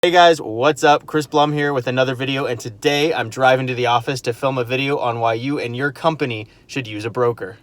Hey guys, what's up? Chris Blum here with another video, and today I'm driving to the office to film a video on why you and your company should use a broker.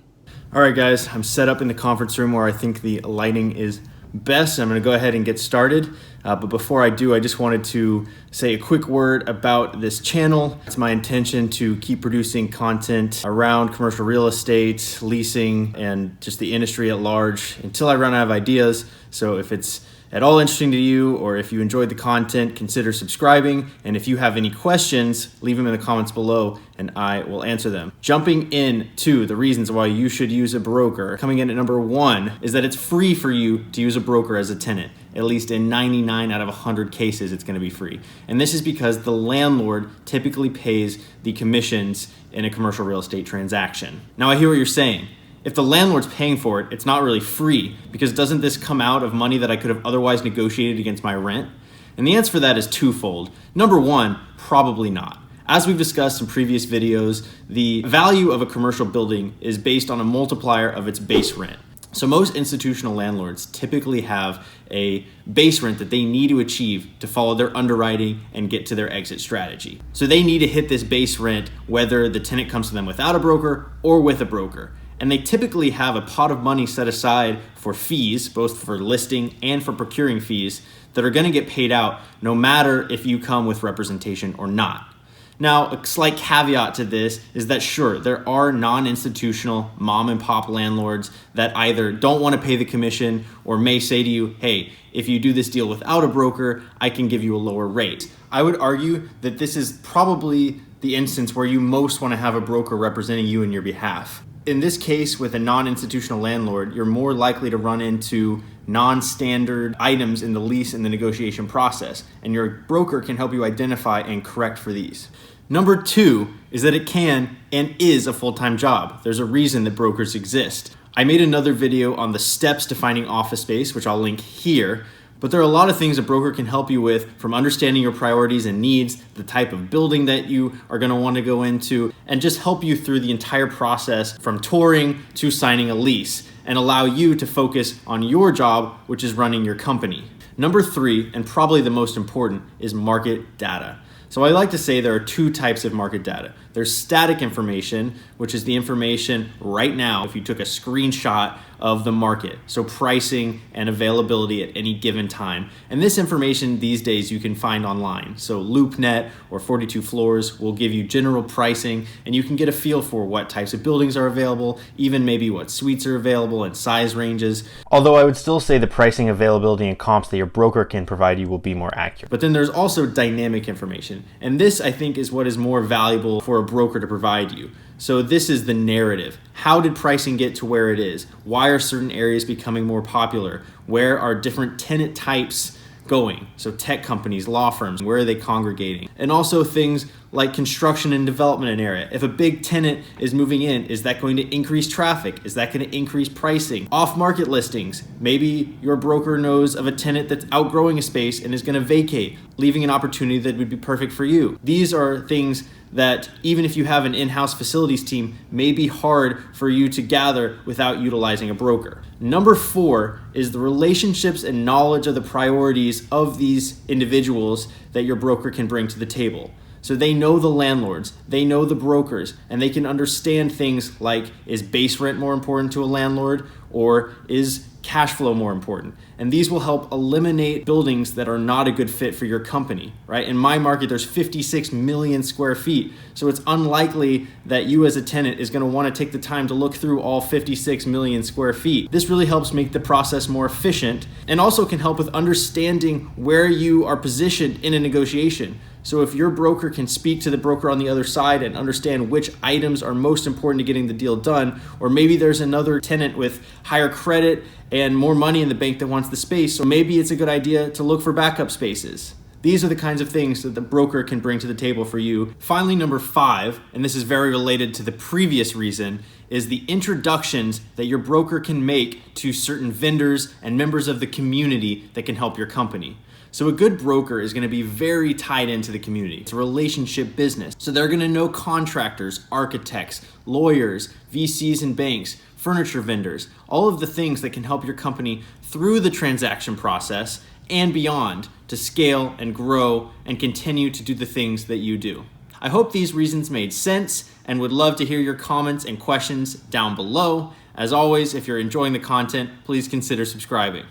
All right guys, I'm set up in the conference room where I think the lighting is best. I'm gonna go ahead and get started. But before I do, I just wanted to say a quick word about this channel. It's my intention to keep producing content around commercial real estate, leasing, and just the industry at large until I run out of ideas. So if it's at all interesting to you, or if you enjoyed the content, consider subscribing. And if you have any questions, leave them in the comments below and I will answer them. Jumping into the reasons why you should use a broker, coming in at number 1 is that it's free for you to use a broker as a tenant. At least in 99 out of 100 cases, it's gonna be free. And this is because the landlord typically pays the commissions in a commercial real estate transaction. Now I hear what you're saying. If the landlord's paying for it, it's not really free, because doesn't this come out of money that I could have otherwise negotiated against my rent? And the answer for that is twofold. Number 1, probably not. As we've discussed in previous videos, the value of a commercial building is based on a multiplier of its base rent. So most institutional landlords typically have a base rent that they need to achieve to follow their underwriting and get to their exit strategy. So they need to hit this base rent whether the tenant comes to them without a broker or with a broker. And they typically have a pot of money set aside for fees, both for listing and for procuring fees, that are gonna get paid out no matter if you come with representation or not. Now, a slight caveat to this is that sure, there are non-institutional mom and pop landlords that either don't wanna pay the commission or may say to you, hey, if you do this deal without a broker, I can give you a lower rate. I would argue that this is probably the instance where you most wanna have a broker representing you in your behalf. In this case, with a non-institutional landlord, you're more likely to run into non-standard items in the lease and the negotiation process, and your broker can help you identify and correct for these. Number 2 is that it can and is a full-time job. There's a reason that brokers exist. I made another video on the steps to finding office space, which I'll link here. But there are a lot of things a broker can help you with, from understanding your priorities and needs, the type of building that you are gonna wanna go into, and just help you through the entire process from touring to signing a lease, and allow you to focus on your job, which is running your company. Number 3, and probably the most important, is market data. So I like to say there are 2 types of market data. There's static information, which is the information right now if you took a screenshot of the market. So pricing and availability at any given time. And this information these days you can find online. So LoopNet or 42 Floors will give you general pricing, and you can get a feel for what types of buildings are available, even maybe what suites are available and size ranges. Although I would still say the pricing, availability, and comps that your broker can provide you will be more accurate. But then there's also dynamic information. And this, I think, is what is more valuable for a broker to provide you. So this is the narrative. How did pricing get to where it is? Why are certain areas becoming more popular? Where are different tenant types going? So tech companies, law firms, where are they congregating? And also things like construction and development in an area. If a big tenant is moving in, is that going to increase traffic? Is that going to increase pricing? Off-market listings. Maybe your broker knows of a tenant that's outgrowing a space and is going to vacate, leaving an opportunity that would be perfect for you. These are things that even if you have an in-house facilities team, may be hard for you to gather without utilizing a broker. Number 4 is the relationships and knowledge of the priorities of these individuals that your broker can bring to the table. So they know the landlords, they know the brokers, and they can understand things like, is base rent more important to a landlord, or is cash flow more important? And these will help eliminate buildings that are not a good fit for your company, right? In my market, there's 56 million square feet. So it's unlikely that you as a tenant is gonna wanna take the time to look through all 56 million square feet. This really helps make the process more efficient, and also can help with understanding where you are positioned in a negotiation. So if your broker can speak to the broker on the other side and understand which items are most important to getting the deal done, or maybe there's another tenant with higher credit and more money in the bank that wants the space, so maybe it's a good idea to look for backup spaces. These are the kinds of things that the broker can bring to the table for you. Finally, number 5, and this is very related to the previous reason, is the introductions that your broker can make to certain vendors and members of the community that can help your company. So a good broker is going to be very tied into the community. It's a relationship business. So they're going to know contractors, architects, lawyers, VCs and banks, furniture vendors, all of the things that can help your company through the transaction process and beyond to scale and grow and continue to do the things that you do. I hope these reasons made sense and would love to hear your comments and questions down below. As always, if you're enjoying the content, please consider subscribing.